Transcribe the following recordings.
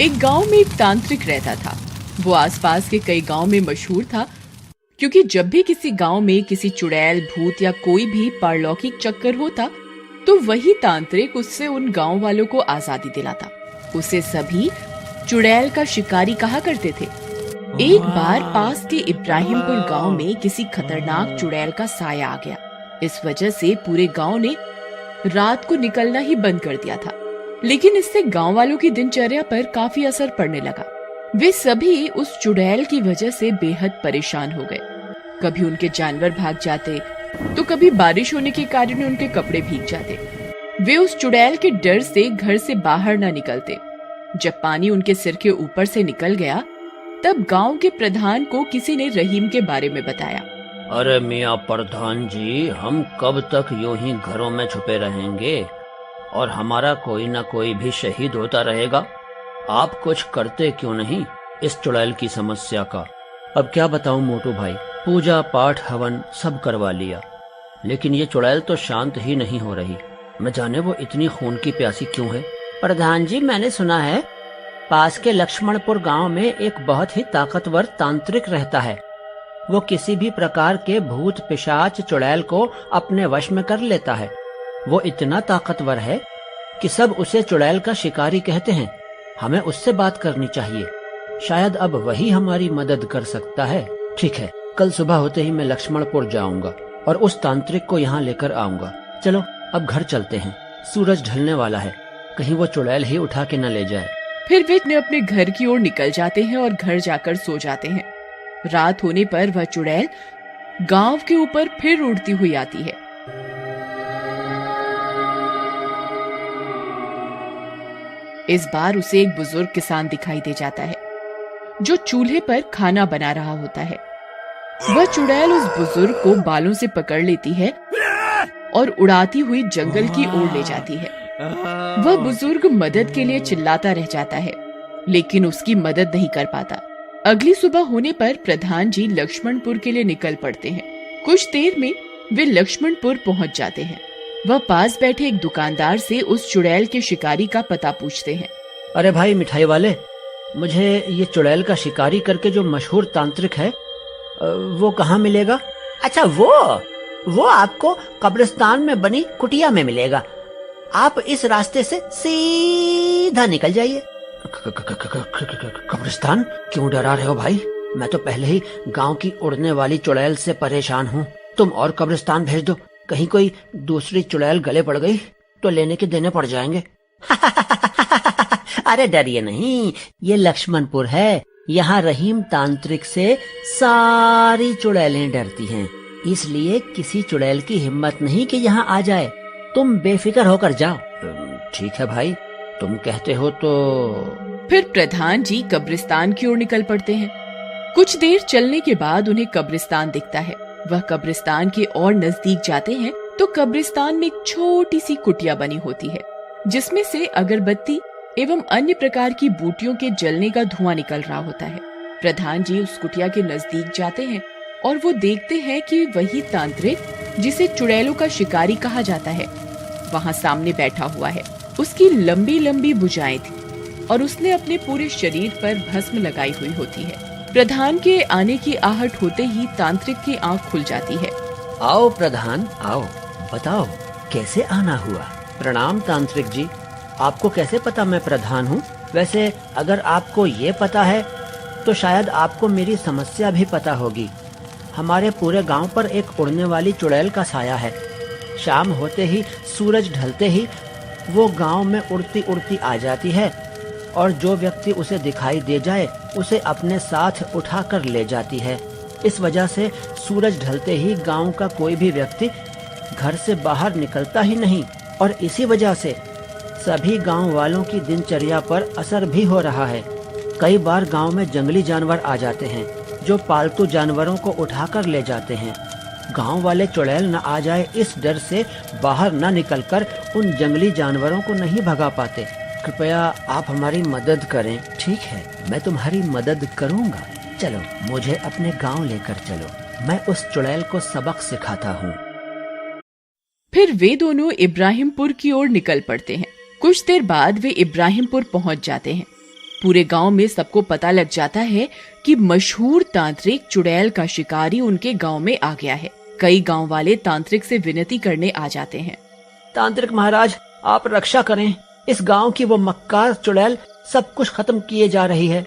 एक गांव में एक तांत्रिक रहता था। वो आसपास के कई गांव में मशहूर था, क्योंकि जब भी किसी गांव में किसी चुड़ैल, भूत या कोई भी पारलौकिक चक्कर होता, तो वही तांत्रिक उससे उन गांव वालों को आजादी दिलाता। उसे सभी चुड़ैल का शिकारी कहा करते थे। एक बार पास के इब्राहिमपुर गांव में किसी खतरनाक चुड़ैल का साया आ गया। इस वजह से पूरे गांव ने रात को निकलना ही बंद कर दिया था। लेकिन इससे गांव वालों की दिनचर्या पर काफी असर पड़ने लगा। वे सभी उस चुड़ैल की वजह से बेहद परेशान हो गए। कभी उनके जानवर भाग जाते, तो कभी बारिश होने के कारण उनके कपड़े भीग जाते। वे उस चुड़ैल के डर से घर से बाहर न निकलते। जब पानी उनके सिर के ऊपर से निकल गया, तब गांव के प्रधान को किसी ने रहीम के बारे में बताया। अरे मियाँ प्रधान जी, हम कब तक यूं ही घरों में छुपे रहेंगे और हमारा कोई न कोई भी शहीद होता रहेगा। आप कुछ करते क्यों नहीं इस चुड़ैल की समस्या का? अब क्या बताऊं मोटू भाई, पूजा पाठ हवन सब करवा लिया, लेकिन ये चुड़ैल तो शांत ही नहीं हो रही। न जाने वो इतनी खून की प्यासी क्यों है। प्रधान जी, मैंने सुना है पास के लक्ष्मणपुर गांव में एक बहुत ही ताकतवर तांत्रिक रहता है। वो किसी भी प्रकार के भूत पिशाच चुड़ैल को अपने वश में कर लेता है। वो इतना ताकतवर है कि सब उसे चुड़ैल का शिकारी कहते हैं। हमें उससे बात करनी चाहिए, शायद अब वही हमारी मदद कर सकता है। ठीक है, कल सुबह होते ही मैं लक्ष्मणपुर जाऊंगा और उस तांत्रिक को यहाँ लेकर आऊंगा। चलो अब घर चलते हैं, सूरज ढलने वाला है, कहीं वो चुड़ैल ही उठा के न ले जाए। फिर वे अपने घर की ओर निकल जाते हैं और घर जाकर सो जाते हैं। रात होने पर वह चुड़ैल गांव के ऊपर फिर उड़ती हुई आती है। इस बार उसे एक बुजुर्ग किसान दिखाई दे जाता है, जो चूल्हे पर खाना बना रहा होता है। वह चुड़ैल उस बुजुर्ग को बालों से पकड़ लेती है और उड़ाती हुई जंगल की ओर ले जाती है। वह बुजुर्ग मदद के लिए चिल्लाता रह जाता है, लेकिन उसकी मदद नहीं कर पाता। अगली सुबह होने पर प्रधान जी लक्ष्मणपुर के लिए निकल पड़ते हैं। कुछ देर में वे लक्ष्मणपुर पहुंच जाते हैं। वह पास बैठे एक दुकानदार से उस चुड़ैल के शिकारी का पता पूछते हैं। अरे भाई मिठाई वाले, मुझे ये चुड़ैल का शिकारी करके जो मशहूर तांत्रिक है वो कहाँ मिलेगा? अच्छा, वो आपको कब्रिस्तान में बनी कुटिया में मिलेगा। आप इस रास्ते से सीधा निकल जाइए। कब्रिस्तान? क्यों डरा रहे हो भाई? मैं तो पहले ही गांव की उड़ने वाली चुड़ैल से परेशान हूँ। तुम और कब्रिस्तान भेज दो, कहीं कोई दूसरी चुड़ैल गले पड़ गई तो लेने के देने पड़ जाएंगे। अरे डरिए नहीं, ये लक्ष्मणपुर है। यहाँ रहीम तांत्रिक से सारी चुड़ैलें डरती हैं, इसलिए किसी चुड़ैल की हिम्मत नहीं कि यहाँ आ जाए। तुम बेफिक्र होकर जाओ। ठीक है भाई, तुम कहते हो तो। फिर प्रधान जी कब्रिस्तान की ओर निकल पड़ते हैं। कुछ देर चलने के बाद उन्हें कब्रिस्तान दिखता है। वह कब्रिस्तान के और नजदीक जाते हैं तो कब्रिस्तान में एक छोटी सी कुटिया बनी होती है, जिसमें से अगरबत्ती एवं अन्य प्रकार की बूटियों के जलने का धुआं निकल रहा होता है। प्रधान जी उस कुटिया के नजदीक जाते हैं और वो देखते हैं कि वही तांत्रिक, जिसे चुड़ैलों का शिकारी कहा जाता है, वहाँ सामने बैठा हुआ है। उसकी लंबी लंबी भुजाएं थी और उसने अपने पूरे शरीर पर भस्म लगाई हुई होती है। प्रधान के आने की आहट होते ही तांत्रिक की आंख खुल जाती है। आओ प्रधान, आओ, बताओ कैसे आना हुआ? प्रणाम तांत्रिक जी, आपको कैसे पता मैं प्रधान हूँ? वैसे अगर आपको ये पता है तो शायद आपको मेरी समस्या भी पता होगी। हमारे पूरे गांव पर एक उड़ने वाली चुड़ैल का साया है। शाम होते ही, सूरज ढलते ही वो गांव में उड़ती उड़ती आ जाती है और जो व्यक्ति उसे दिखाई दे जाए उसे अपने साथ उठा कर ले जाती है। इस वजह से सूरज ढलते ही गांव का कोई भी व्यक्ति घर से बाहर निकलता ही नहीं और इसी वजह से सभी गांव वालों की दिनचर्या पर असर भी हो रहा है। कई बार गांव में जंगली जानवर आ जाते हैं जो पालतू जानवरों को उठाकर ले जाते हैं। गांव वाले चुड़ैल न आ जाए इस डर से बाहर न निकलकर उन जंगली जानवरों को नहीं भगा पाते। कृपया आप हमारी मदद करें। ठीक है, मैं तुम्हारी मदद करूंगा। चलो मुझे अपने गांव लेकर चलो, मैं उस चुड़ैल को सबक सिखाता हूँ। फिर वे दोनों इब्राहिमपुर की ओर निकल पड़ते हैं। कुछ देर बाद वे इब्राहिमपुर पहुंच जाते हैं। पूरे गांव में सबको पता लग जाता है कि मशहूर तांत्रिक चुड़ैल का शिकारी उनके गांव में आ गया है। कई गांव वाले तांत्रिक से विनती करने आ जाते हैं। तांत्रिक महाराज, आप रक्षा करें। इस गांव की वो मक्कार चुड़ैल सब कुछ खत्म किए जा रही है।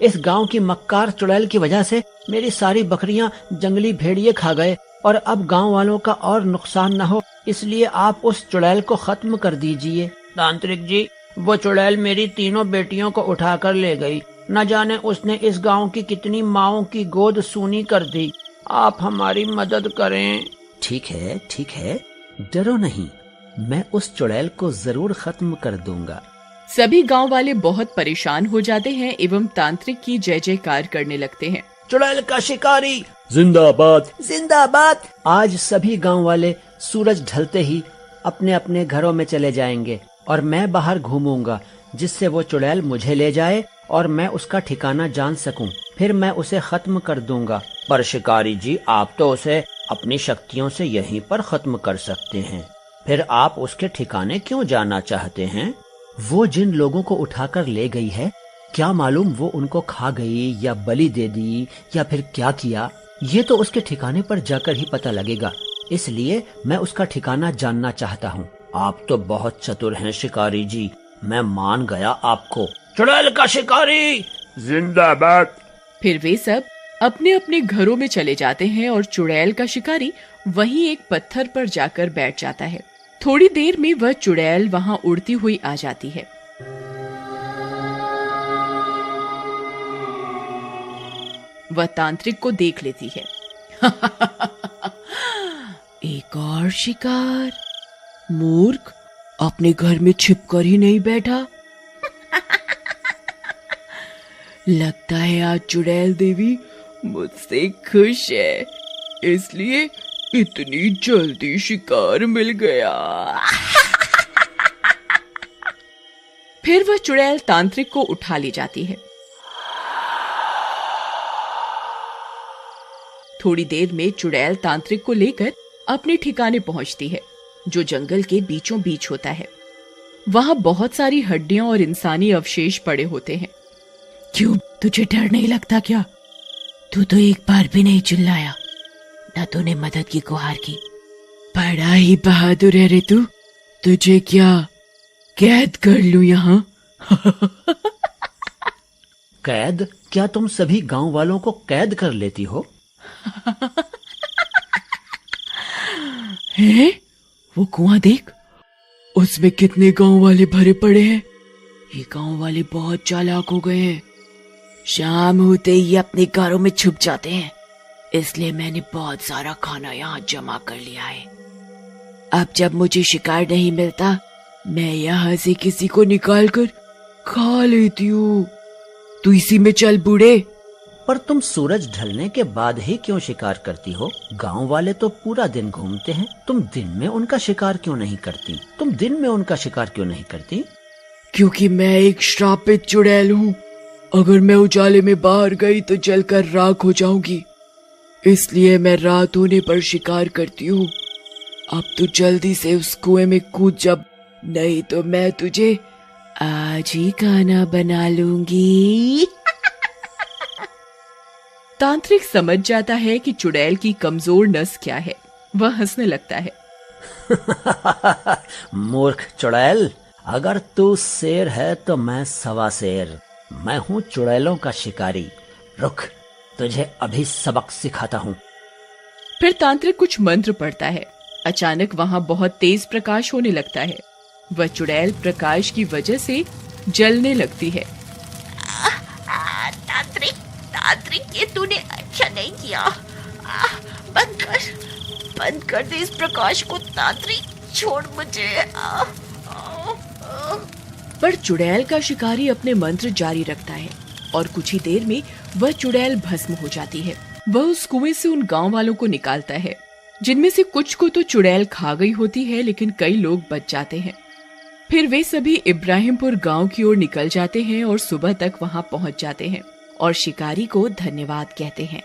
इस गांव की मक्कार चुड़ैल की वजह से मेरी सारी बकरियां जंगली भेड़िए खा गए और अब गांव वालों का और नुकसान न हो, इसलिए आप उस चुड़ैल को खत्म कर दीजिए। तांत्रिक जी, वो चुड़ैल मेरी तीनों बेटियों को उठाकर ले गई। न जाने उसने इस गांव की कितनी माओं की गोद सूनी कर दी। आप हमारी मदद करें। ठीक है, डरो नहीं, मैं उस चुड़ैल को जरूर खत्म कर दूंगा। सभी गांव वाले बहुत परेशान हो जाते हैं एवं तांत्रिक की जय जयकार करने लगते हैं। चुड़ैल का शिकारी जिंदाबाद, जिंदाबाद। आज सभी गांव वाले सूरज ढलते ही अपने अपने घरों में चले जाएंगे और मैं बाहर घूमूंगा, जिससे वो चुड़ैल मुझे ले जाए और मैं उसका ठिकाना जान सकूं। फिर मैं उसे खत्म कर दूंगा। पर शिकारी जी, आप तो उसे अपनी शक्तियों से यहीं पर खत्म कर सकते हैं। फिर आप उसके ठिकाने क्यों जाना चाहते हैं? वो जिन लोगों को उठाकर ले गई है, क्या मालूम वो उनको खा गई या बलि दे दी या फिर क्या किया। ये तो उसके ठिकाने पर जाकर ही पता लगेगा। इसलिए मैं उसका ठिकाना जानना चाहता हूँ। आप तो बहुत चतुर हैं शिकारी जी, मैं मान गया आपको। चुड़ैल का शिकारी जिंदाबाद। फिर वे सब अपने अपने घरों में चले जाते हैं और चुड़ैल का शिकारी वहीं एक पत्थर पर जाकर बैठ जाता है। थोड़ी देर में वह चुड़ैल वहां उड़ती हुई आ जाती है। वह तांत्रिक को देख लेती है। एक और शिकार, मूर्ख, अपने घर में छिपकर ही नहीं बैठा। लगता है आज चुड़ैल देवी मुझसे खुश है, इसलिए इतनी जल्दी शिकार मिल गया। फिर वह चुड़ैल तांत्रिक को उठा ले जाती है। थोड़ी देर में चुड़ैल तांत्रिक को लेकर अपने ठिकाने पहुंचती है, जो जंगल के बीचों बीच होता है। वहां बहुत सारी हड्डियां और इंसानी अवशेष पड़े होते हैं। क्यों, तुझे डर नहीं लगता क्या? तू तो एक बार भी नहीं चिल्लाया, न तूने मदद की गुहार की। बड़ा ही बहादुर है रे तू। तुझे क्या कैद कर लूं यहाँ? कैद? क्या तुम सभी गांव वालों को कैद कर लेती हो? हैं? वो कुआं देख, उसमें कितने गांव वाले भरे पड़े हैं। ये गांव वाले बहुत चालाक हो गए हैं। शाम होते ही अपने घरों में छुप जाते हैं, इसलिए मैंने बहुत सारा खाना यहाँ जमा कर लिया है। अब जब मुझे शिकार नहीं मिलता, मैं यहाँ से किसी को निकाल कर खा लेती हूँ। तू इसी में चल बूढ़े। पर तुम सूरज ढलने के बाद ही क्यों शिकार करती हो? गांव वाले तो पूरा दिन घूमते हैं, तुम दिन में उनका शिकार क्यों नहीं करती? क्योंकि मैं एक श्रापित चुड़ैल हूँ। अगर मैं उजाले में बाहर गई तो जलकर राख हो जाऊंगी, इसलिए मैं रात होने पर शिकार करती हूँ। अब तू जल्दी से उस कुएं में कूद जा, नहीं तो मैं तुझे आज ही खाना बना लूंगी। तांत्रिक समझ जाता है कि चुड़ैल की कमजोर नस क्या है। वह हंसने लगता है। मूर्ख चुड़ैल, अगर तू शेर है तो मैं सवा शेर। मैं हूँ चुड़ैलों का शिकारी। रुक, तुझे अभी सबक सिखाता हूँ। फिर तांत्रिक कुछ मंत्र पढ़ता है। अचानक वहाँ बहुत तेज प्रकाश होने लगता है। वह चुड़ैल प्रकाश की वजह से जलने लगती है। तांत्रिक, ये तूने अच्छा नहीं किया। बंद कर दे इस प्रकाश को तांत्रिक, छोड़ मुझे। पर चुड़ैल का शिकारी अपने मंत्र जारी रखता है और कुछ ही देर में वह चुड़ैल भस्म हो जाती है। वह उस कुएं से उन गांव वालों को निकालता है, जिनमें से कुछ को तो चुड़ैल खा गई होती है, लेकिन कई लोग बच जाते हैं। फिर वे सभी इब्राहिमपुर गांव की ओर निकल जाते हैं और सुबह तक वहां पहुंच जाते हैं और शिकारी को धन्यवाद कहते हैं।